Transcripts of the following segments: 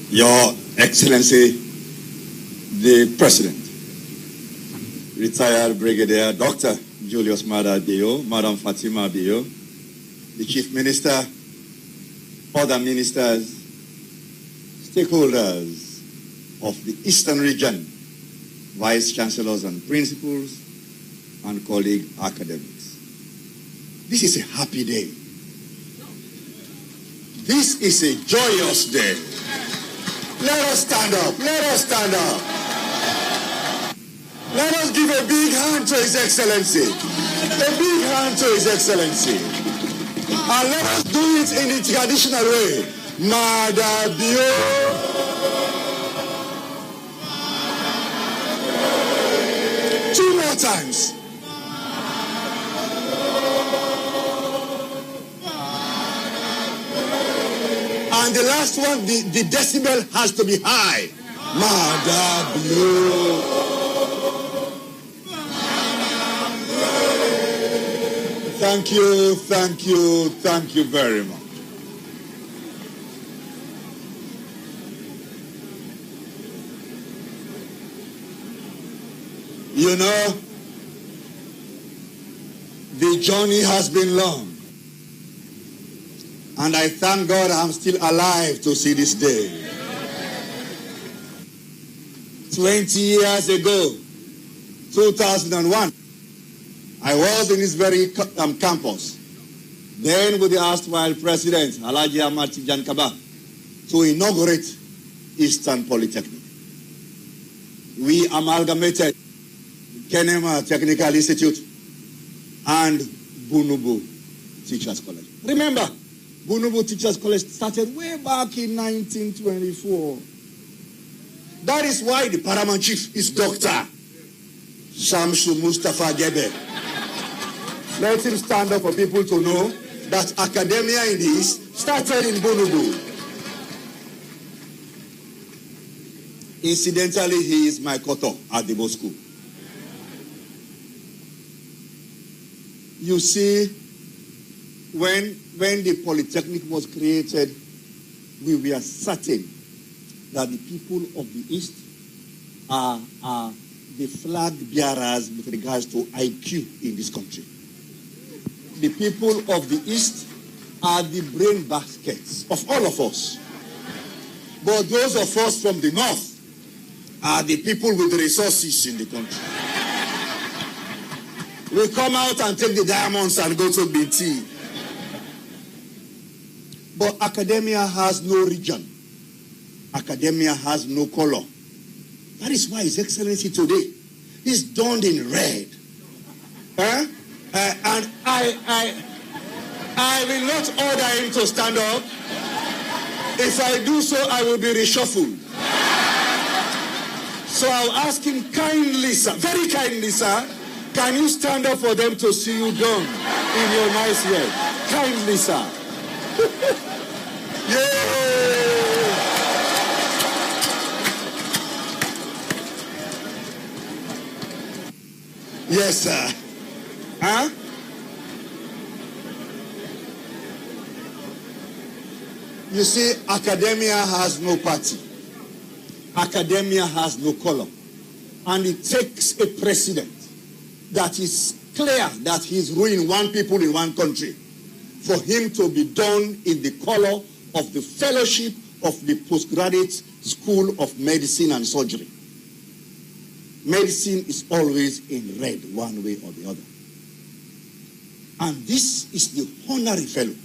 Your Excellency, the President, retired Brigadier Dr. Julius Maada Bio, Madam Fatima Bio, the Chief Minister, other ministers, stakeholders of the Eastern Region, Vice Chancellors and Principals, and colleague academics. This is a happy day. This is a joyous day. Let us stand up. Let us stand up. Let us give a big hand to His Excellency. A big hand to His Excellency. And let us do it in the traditional way. Maada Bio. Two more times. And the last one, the decibel has to be high. Maada Bio. Thank you, thank you, thank you very much. You know, the journey has been long. And I thank God I'm still alive to see this day. 20 years ago, 2001, I was in this very campus, then with the erstwhile president, Alhaji Ahmad Tijan Kaba, to inaugurate Eastern Polytechnic. We amalgamated Kenema Technical Institute and Bunubu Teachers College. Remember, Bunubu Teachers College started way back in 1924. That is why the paramount chief is Dr. Shamsu Mustafa Gebe. Let him stand up for people to know that academia in the East started in Bunubu. Incidentally, he is my koto at the Bo School. You see, when the Polytechnic was created, we were certain that the people of the East are the flag bearers with regards to IQ in this country. The people of the East are the brain baskets of all of us. But those of us from the North are the people with the resources in the country. We come out and take the diamonds and go to BT. But academia has no region. Academia has no color. That is why His Excellency today is donned in red. And I will not order him to stand up. If I do so, I will be reshuffled. So I'll ask him kindly, sir, very kindly, sir, can you stand up for them to see you done in your nice way? Kindly, sir. Yeah. Yes, sir. Huh? You see, academia has no party. Academia has no color. And it takes a president that is clear that he's ruining one people in one country for him to be done in the color of the fellowship of the postgraduate school of medicine and surgery. Medicine is always in red, one way or the other. And this is the honorary fellow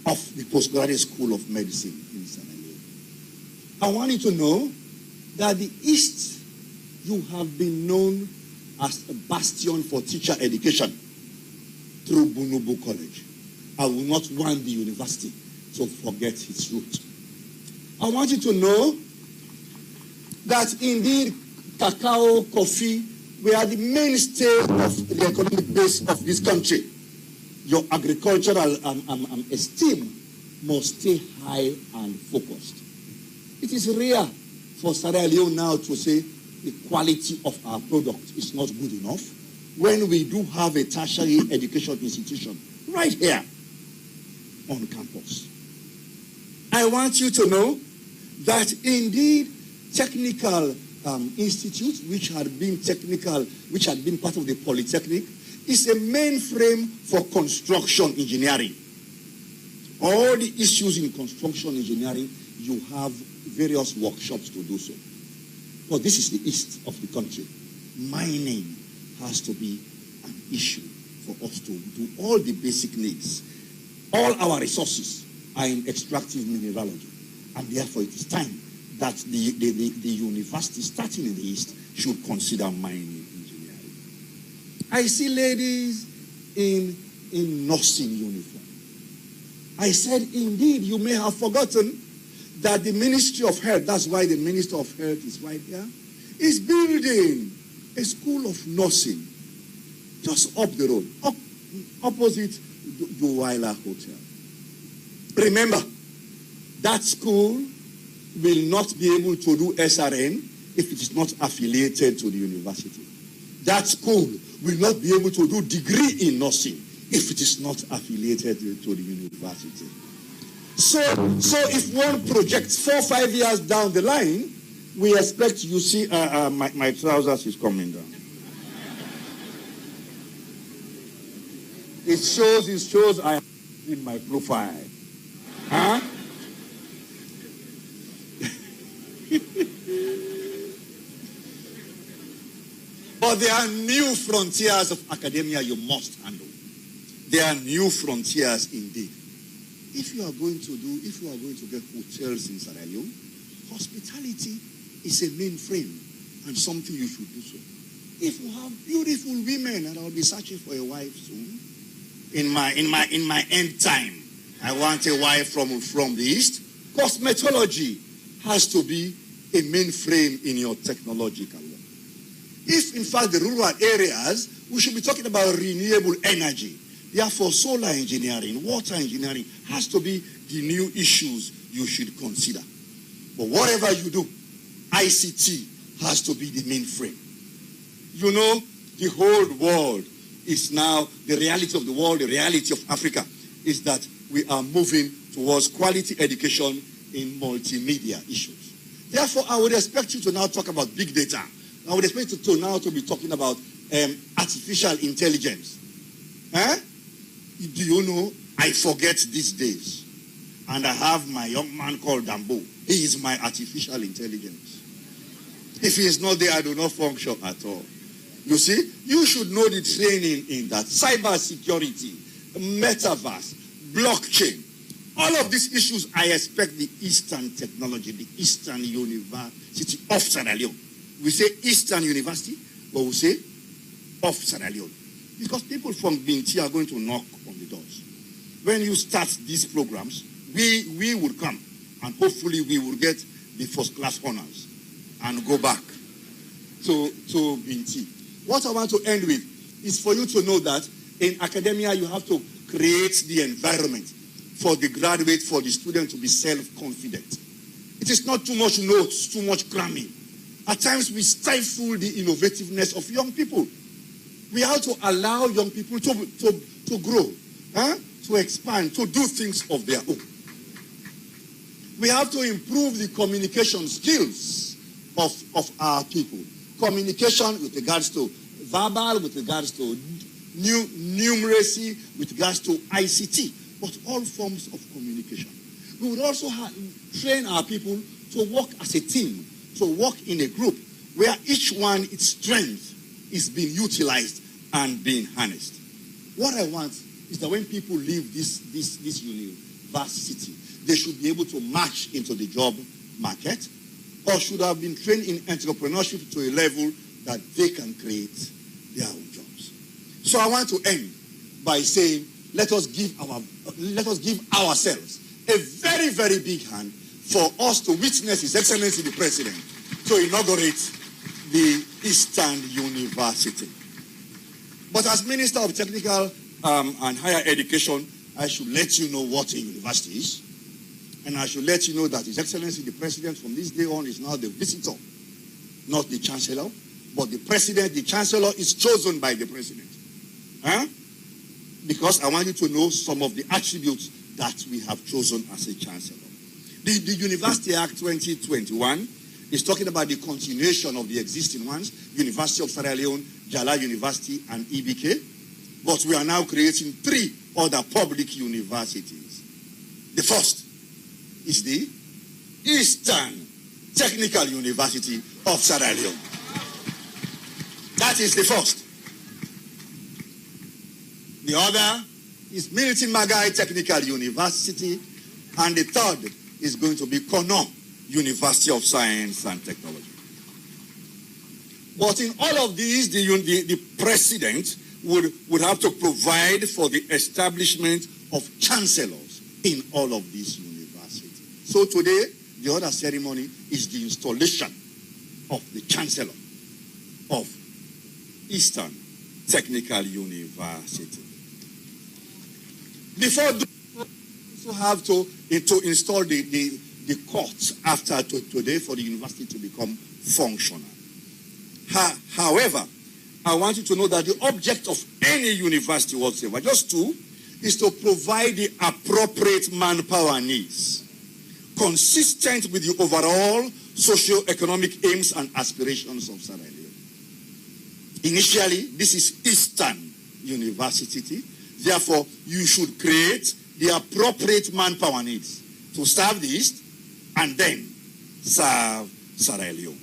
of the postgraduate school of medicine in Senegal. I want you to know that the East, you have been known as a bastion for teacher education through Bunubu College. I will not want the university to forget its root. I want you to know that indeed cacao, coffee, we are the mainstay of the economic base of this country. Your agricultural esteem must stay high and focused. It is rare for Sierra Leone now to say the quality of our product is not good enough when we do have a tertiary education institution right here on campus. I want you to know that indeed technical institutes, which had been part of the Polytechnic, is a mainframe for construction engineering. All the issues in construction engineering, you have various workshops to do so. But this is the east of the country. Mining has to be an issue for us to do all the basic needs. All our resources are in extractive mineralogy. And therefore, it is time that the university starting in the east should consider mining engineering. I see ladies in nursing uniform. I said, indeed, you may have forgotten that the Ministry of Health, that's why the Minister of Health is right here, is building a school of nursing just up the road, opposite the Weiler Hotel. Remember, that school will not be able to do SRN if it is not affiliated to the university. That school will not be able to do degree in nursing if it is not affiliated to the university. So if one projects 4 or 5 years down the line, we expect, you see, my trousers is coming down. It shows I have in my profile. Huh? But there are new frontiers of academia you must handle. There are new frontiers indeed. If you are going to get hotels in Sierra Leone, hospitality is a mainframe and something you should do so. If you have beautiful women, and I'll be searching for a wife soon, in my end time, I want a wife from the east. Cosmetology has to be a mainframe in your technological work. If, in fact, the rural areas, we should be talking about renewable energy. Therefore, solar engineering, water engineering has to be the new issues you should consider. But whatever you do, ICT has to be the mainframe. You know, the whole world is now, the reality of the world, the reality of Africa, is that we are moving towards quality education in multimedia issues. Therefore, I would expect you to now talk about big data. I would expect you to now to be talking about artificial intelligence. Huh? Do you know, I forget these days. And I have my young man called Dambo. He is my artificial intelligence. If he is not there, I do not function at all. You see, you should know the training in that. Cyber security, metaverse, blockchain. All of these issues, I expect the Eastern Technology, the Eastern University of Sierra Leone. We say Eastern University, but we say of Sierra Leone. Because people from Binti are going to knock on the doors. When you start these programs, we will come, and hopefully we will get the first-class honors and go back to Binti. What I want to end with is for you to know that in academia you have to create the environment for the graduate, for the student to be self-confident. It is not too much notes, too much cramming. At times we stifle the innovativeness of young people. We have to allow young people to grow, to expand, to do things of their own. We have to improve the communication skills of our people. Communication with regards to verbal, with regards to numeracy, with regards to ICT, but all forms of communication. We would also train our people to work as a team, to work in a group where each one, its strength is being utilized and being harnessed. What I want is that when people leave this university, they should be able to march into the job market, or should have been trained in entrepreneurship to a level that they can create their own jobs. So I want to end by saying, let us give ourselves a very, very big hand for us to witness His Excellency the President to inaugurate the Eastern University. But as Minister of Technical and Higher Education, I should let you know what a university is. And I should let you know that His Excellency the President from this day on is now the visitor, not the Chancellor. But the President, the Chancellor is chosen by the President. Because I want you to know some of the attributes that we have chosen as a Chancellor. The University Act 2021 is talking about the continuation of the existing ones, University of Sierra Leone, Jala University, and EBK. But we are now creating 3 other public universities. The first is the Eastern Technical University of Sierra Leone. That is the first. The other is Milton Magai Technical University, and the third is going to be Kono University of Science and Technology. But in all of these, the president would have to provide for the establishment of chancellors in all of these universities. So today, the other ceremony is the installation of the chancellor of Eastern Technical University. Before we also have to install the courts after today for the university to become functional. However, I want you to know that the object of any university whatsoever, just 2, is to provide the appropriate manpower needs, consistent with the overall socio-economic aims and aspirations of Sierra Leone. Initially, this is Eastern University. Therefore, you should create the appropriate manpower needs to serve the East and then serve Sierra Leone.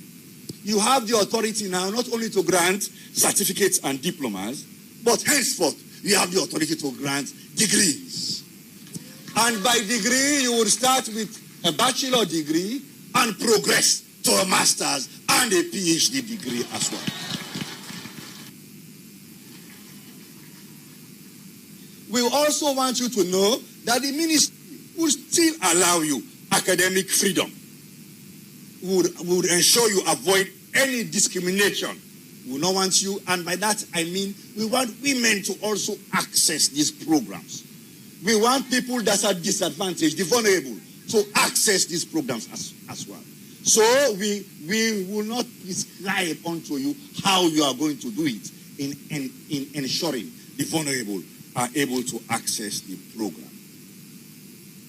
You have the authority now not only to grant certificates and diplomas, but henceforth you have the authority to grant degrees. And by degree, you will start with a bachelor degree and progress to a master's and a PhD degree as well. We also want you to know that the ministry will still allow you academic freedom, would ensure you avoid any discrimination. We don't want you, and by that I mean we want women to also access these programs. We want people that are disadvantaged, the vulnerable, to access these programs as well. So we will not prescribe unto you how you are going to do it in ensuring the vulnerable are able to access the program.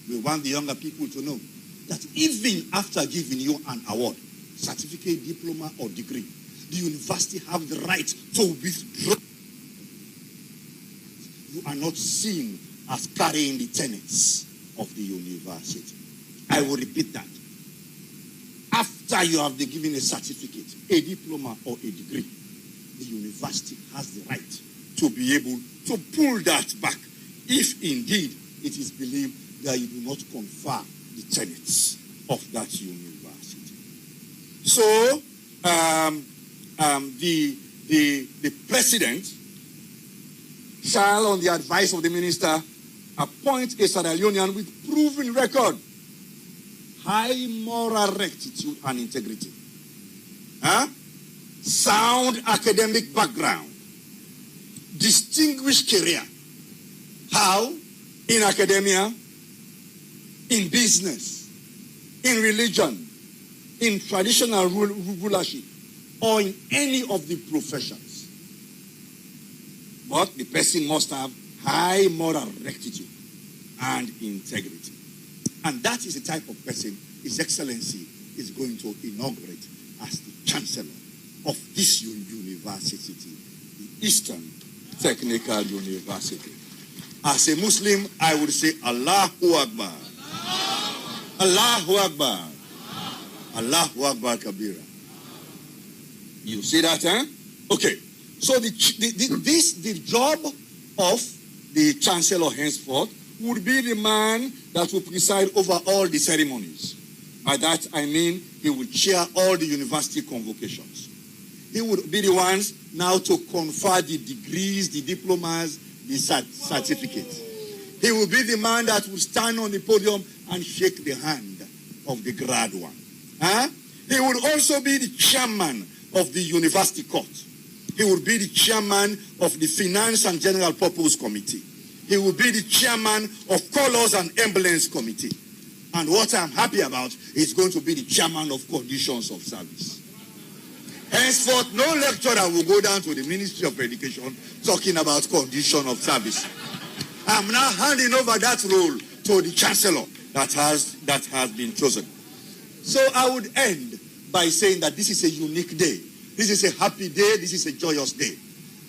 We want the younger people to know that even after giving you an award, certificate, diploma, or degree, the university have the right to withdraw. You are not seen as carrying the tenets of the university. I will repeat that. After you have been given a certificate, a diploma, or a degree, the university has the right to be able to pull that back if indeed it is believed that you do not confer the tenets of that university. So the president shall, on the advice of the minister, appoint a Sierra Leonean with proven record, high moral rectitude and integrity, sound academic background, distinguished career. How? In academia, in business, in religion, in traditional rulership, or in any of the professions. But the person must have high moral rectitude and integrity. And that is the type of person His Excellency is going to inaugurate as the Chancellor of this university, the Eastern Technical University. As a Muslim, I would say Allahu Akbar. Allahu Akbar. Allahu Akbar Kabira. You see that, huh? Okay. So the job of the Chancellor henceforth would be the man that will preside over all the ceremonies. By that I mean he will chair all the university convocations. He would be the ones now to confer the degrees, the diplomas, the certificates. He will be the man that will stand on the podium and shake the hand of the grad one. He would also be the chairman of the university court. He will be the chairman of the Finance and General Purpose Committee. He will be the chairman of Colors and Emblems Committee. And what I'm happy about is going to be the chairman of Conditions of Service. Henceforth, no lecturer will go down to the Ministry of Education talking about condition of service. I'm now handing over that role to the Chancellor. that has been chosen. So I would end by saying that this is a unique day. This is a happy day. This is a joyous day.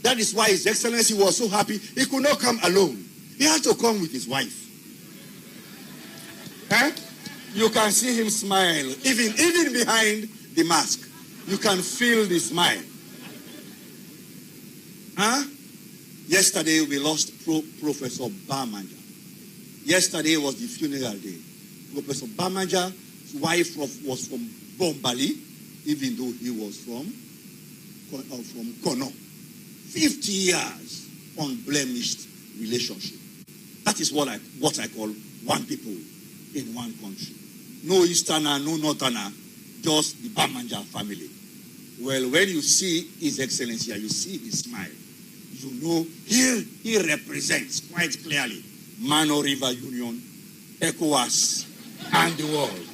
That is why His Excellency was so happy. He could not come alone. He had to come with his wife. You can see him smile. Even behind the mask, you can feel the smile. Yesterday we lost Professor Bamanja. Yesterday was the funeral day. Professor Bamanja's wife was from Bombali, even though he was from Kono. 50 years unblemished relationship. That is what I call one people in one country. No Easterner, no Northerner, just the Bamanja family. Well, when you see His Excellency, you see his smile, you know he represents quite clearly Mano River Union, ECOWAS, and the world.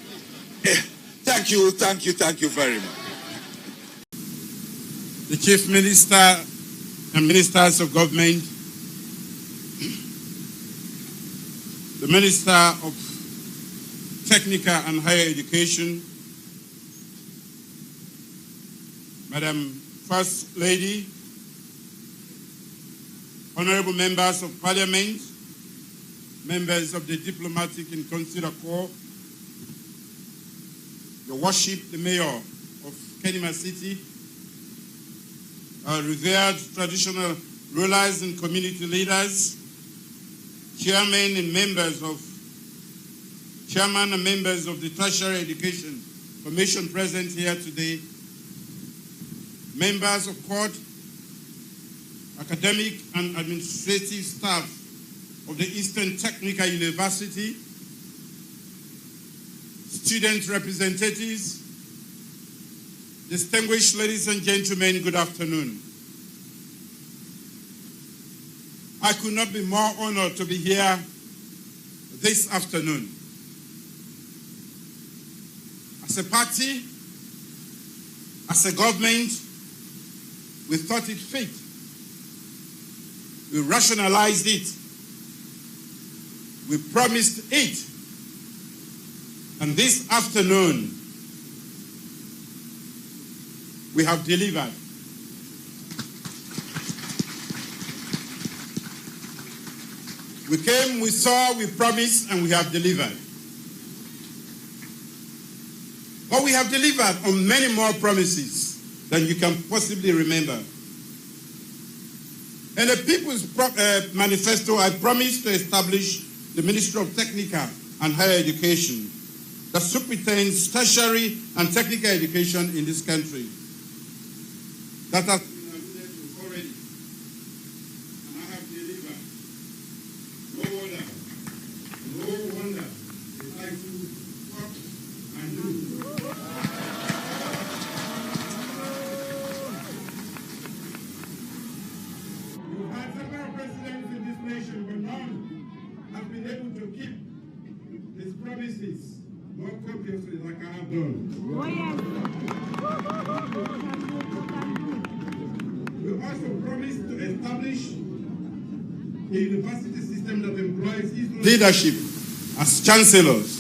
Thank you very much. The Chief Minister and Ministers of Government, the Minister of Technical and Higher Education, Madam First Lady, Honorable Members of Parliament, members of the Diplomatic and Consular Corps, Your Worship, the Mayor of Kenema City, our revered traditional rulers and community leaders, chairman and members of the Tertiary Education Commission present here today, members of court, academic and administrative staff of the Eastern Technical University, student representatives, distinguished ladies and gentlemen, good afternoon. I could not be more honored to be here this afternoon. As a party, as a government, we thought it fit. We rationalized it. We promised it. And this afternoon, we have delivered. We came, we saw, we promised, and we have delivered. But we have delivered on many more promises than you can possibly remember. In the People's Manifesto, I promised to establish the Ministry of Technical and Higher Education that superintends tertiary and technical education in this country. That has been alluded to already. And I have delivered. No wonder they like to talk and do. You've had several presidents in this nation, but none have been able to keep these promises more copiously like I have done. Oh, yes. We also promised to establish a university system that employs leadership as chancellors,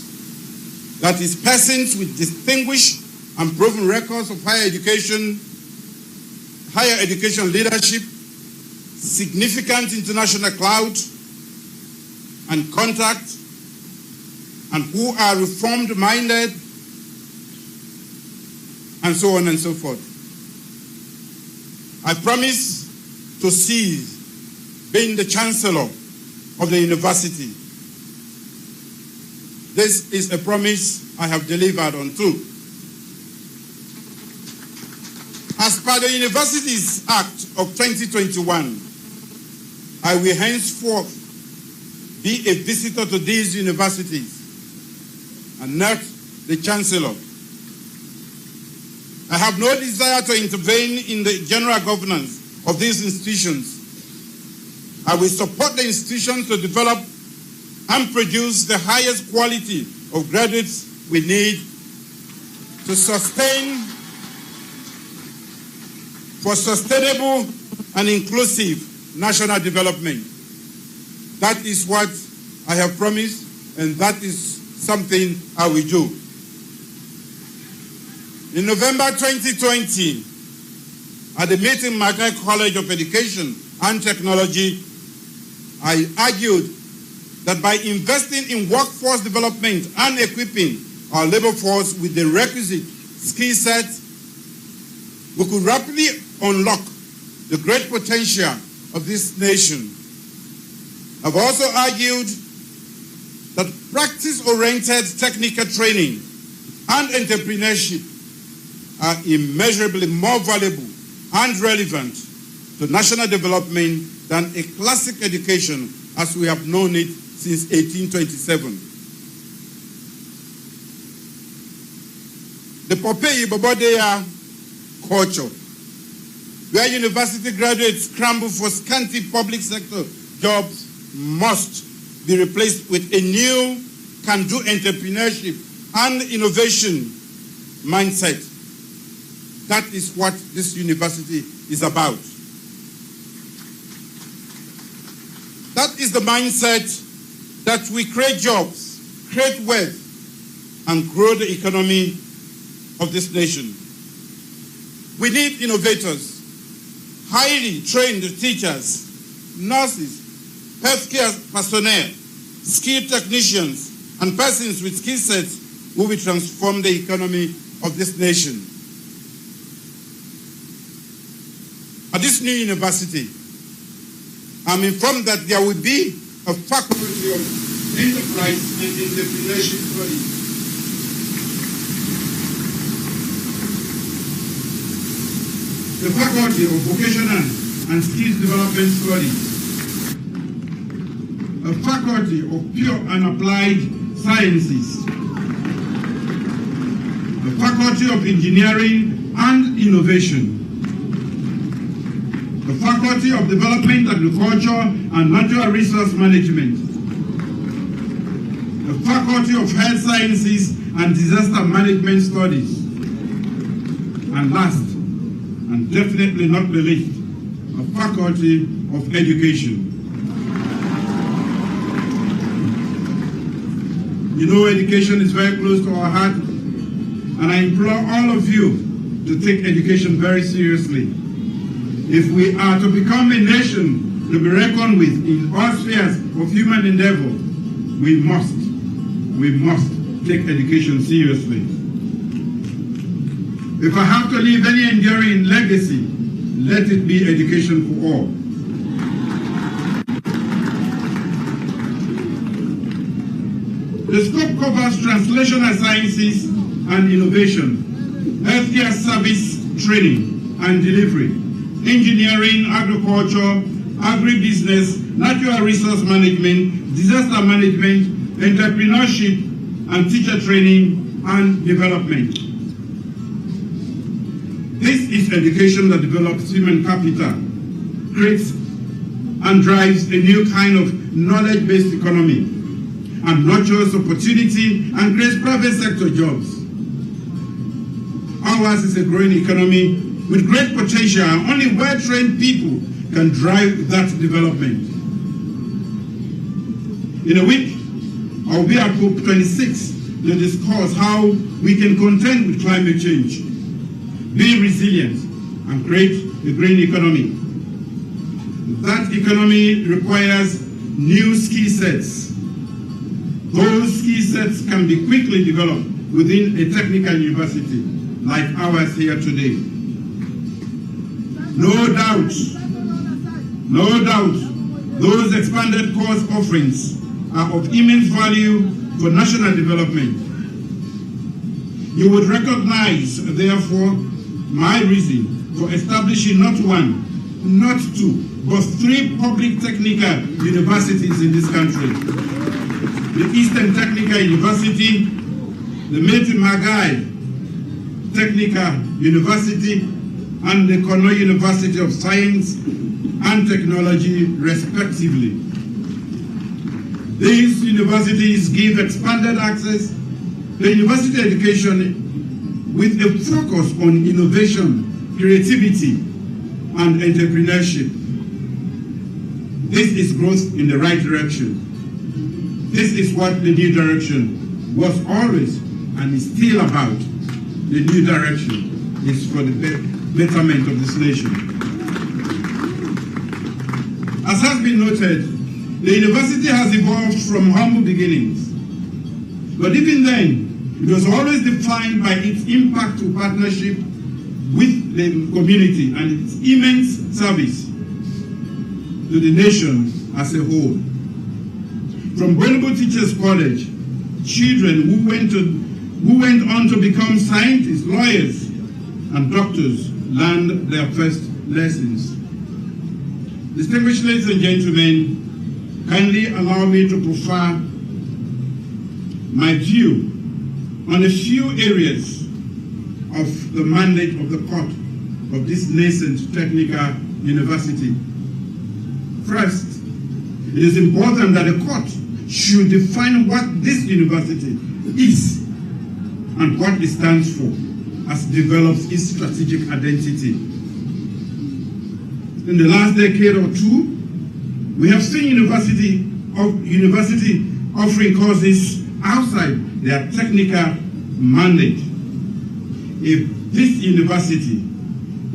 that is, persons with distinguished and proven records of higher education leadership, significant international clout and contact, and who are reformed-minded, and so on and so forth. I promise to cease being the chancellor of the university. This is a promise I have delivered on too. As per the Universities Act of 2021, I will henceforth be a visitor to these universities and not the chancellor. I have no desire to intervene in the general governance of these institutions. I will support the institutions to develop and produce the highest quality of graduates we need to sustain for sustainable and inclusive national development. That is what I have promised, and that is something I will do. In November 2020, at the meeting Mackay College of Education and Technology, I argued that by investing in workforce development and equipping our labor force with the requisite skill sets, we could rapidly unlock the great potential of this nation. I've also argued that practice-oriented technical training and entrepreneurship are immeasurably more valuable and relevant to national development than a classic education as we have known it since 1827. The Popeye Bobodeya culture, where university graduates scramble for scanty public sector jobs, must be replaced with a new can-do entrepreneurship and innovation mindset. That is what this university is about. That is the mindset that we create jobs, create wealth, and grow the economy of this nation. We need innovators, highly trained teachers, nurses, healthcare personnel, skilled technicians, and persons with skill sets who will transform the economy of this nation. At this new university, I'm informed that there will be a faculty of enterprise and entrepreneurship studies. The faculty of vocational and skills development studies. A faculty of pure and applied sciences. A faculty of engineering and innovation. The Faculty of Development, Agriculture, and Natural Resource Management. The Faculty of Health Sciences and Disaster Management Studies. And last, and definitely not the least, a Faculty of Education. You know, education is very close to our heart, and I implore all of you to take education very seriously. If we are to become a nation to be reckoned with in all spheres of human endeavor, we must take education seriously. If I have to leave any enduring legacy, let it be education for all. The scope covers translational sciences and innovation, healthcare service training and delivery, engineering, agriculture, agribusiness, natural resource management, disaster management, entrepreneurship, and teacher training and development. This is education that develops human capital, creates and drives a new kind of knowledge-based economy, and nurtures opportunity and creates private sector jobs. Ours is a growing economy with great potential, and only well-trained people can drive that development. In a week, I'll be at COP26 to discuss how we can contend with climate change, be resilient, and create a green economy. That economy requires new skill sets. Those skill sets can be quickly developed within a technical university like ours here today. No doubt, those expanded course offerings are of immense value for national development. You would recognize, therefore, my reason for establishing not one, not two, but 3 public technical universities in this country. The Eastern Technical University, the Milton Mackay Technical University, and the Kono University of Science and Technology, respectively. These universities give expanded access to university education with a focus on innovation, creativity, and entrepreneurship. This is growth in the right direction. This is what the new direction was always and is still about the new direction is for the betterment of this nation. As has been noted, the university has evolved from humble beginnings. But even then, it was always defined by its impact to partnership with the community and its immense service to the nation as a whole. From Bonobo Teachers College, children who went on to become scientists, lawyers, and doctors learned their first lessons. Distinguished ladies and gentlemen, kindly allow me to proffer my view on a few areas of the mandate of the court of this nascent technical university. First, it is important that the court should define what this university is and what it stands for as it develops its strategic identity. In the last decade or two, we have seen university offering courses outside their technical mandate. If this university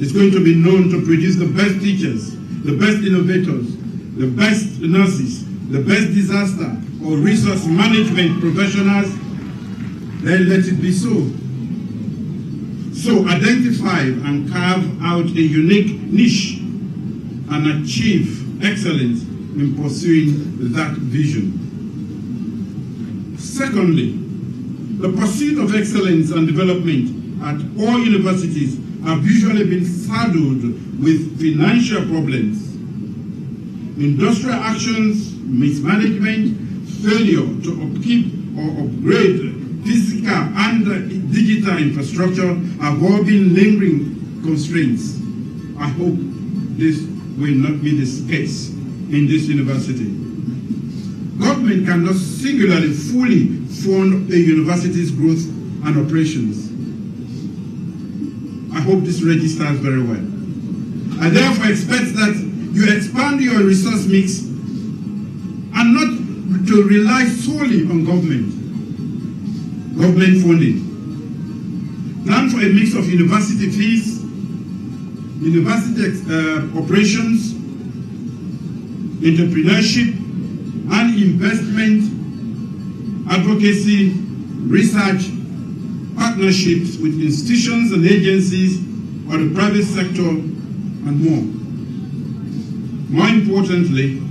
is going to be known to produce the best teachers, the best innovators, the best nurses, the best disaster or resource management professionals, then let it be so. So identify and carve out a unique niche and achieve excellence in pursuing that vision. Secondly, the pursuit of excellence and development at all universities have usually been saddled with financial problems. Industrial actions, mismanagement, failure to upkeep or upgrade physical and digital infrastructure have all been lingering constraints. I hope this will not be the case in this university. Government cannot singularly fully fund a university's growth and operations. I hope this registers very well. I therefore expect that you expand your resource mix and not to rely solely on government funding. Plan for a mix of university fees, university operations, entrepreneurship, and investment, advocacy, research, partnerships with institutions and agencies or the private sector, and more. More importantly,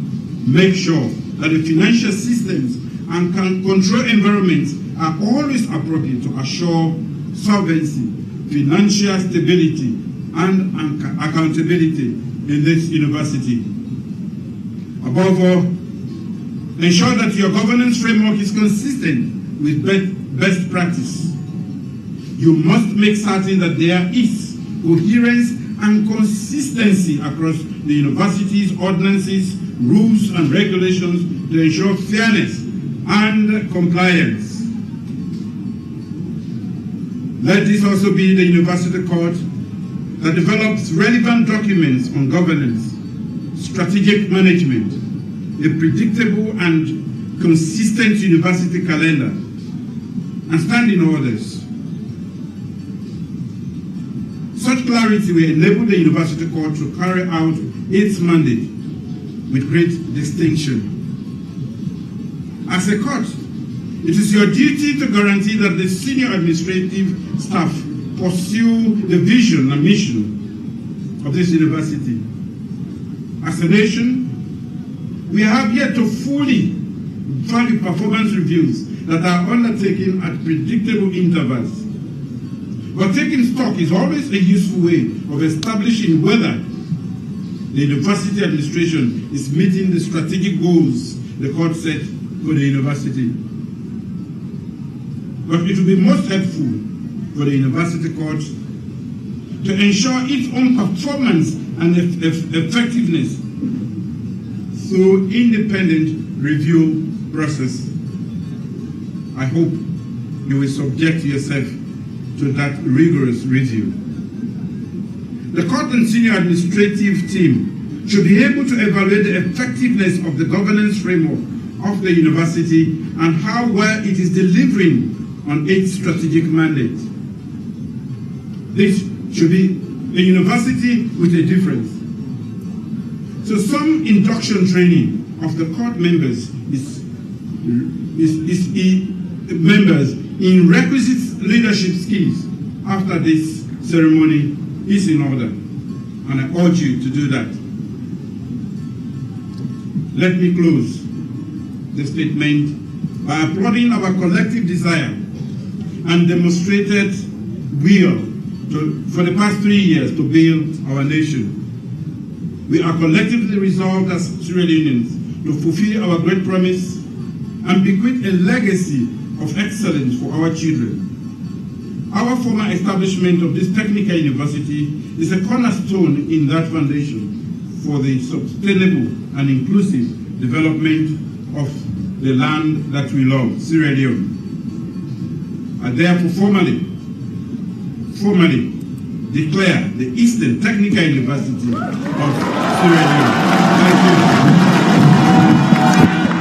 make sure that the financial systems and control environments are always appropriate to assure solvency, financial stability, and accountability in this university. Above all, ensure that your governance framework is consistent with best practice. You must make certain that there is coherence and consistency across the university's ordinances, rules, and regulations to ensure fairness and compliance. Let this also be the university court that develops relevant documents on governance, strategic management, a predictable and consistent university calendar, and standing orders. Such clarity will enable the university court to carry out its mandate with great distinction. As a court, it is your duty to guarantee that the senior administrative staff pursue the vision and mission of this university. As a nation, we have yet to fully value performance reviews that are undertaken at predictable intervals. But taking stock is always a useful way of establishing whether the university administration is meeting the strategic goals the court set for the university. But it will be most helpful for the university court to ensure its own performance and effectiveness through independent review process. I hope you will subject yourself to that rigorous review. The court and senior administrative team should be able to evaluate the effectiveness of the governance framework of the university and how well it is delivering on its strategic mandate. This should be a university with a difference. So some induction training of the court members members in requisite leadership skills after this ceremony is in order, and I urge you to do that. Let me close the statement by applauding our collective desire and demonstrated will for the past 3 years to build our nation. We are collectively resolved as Sierra Leoneans to fulfill our great promise and bequeath a legacy of excellence for our children. Our former establishment of this technical university is a cornerstone in that foundation for the sustainable and inclusive development of the land that we love, Sierra Leone. I therefore formally declare the Eastern Technical University of Sierra Leone. Thank you.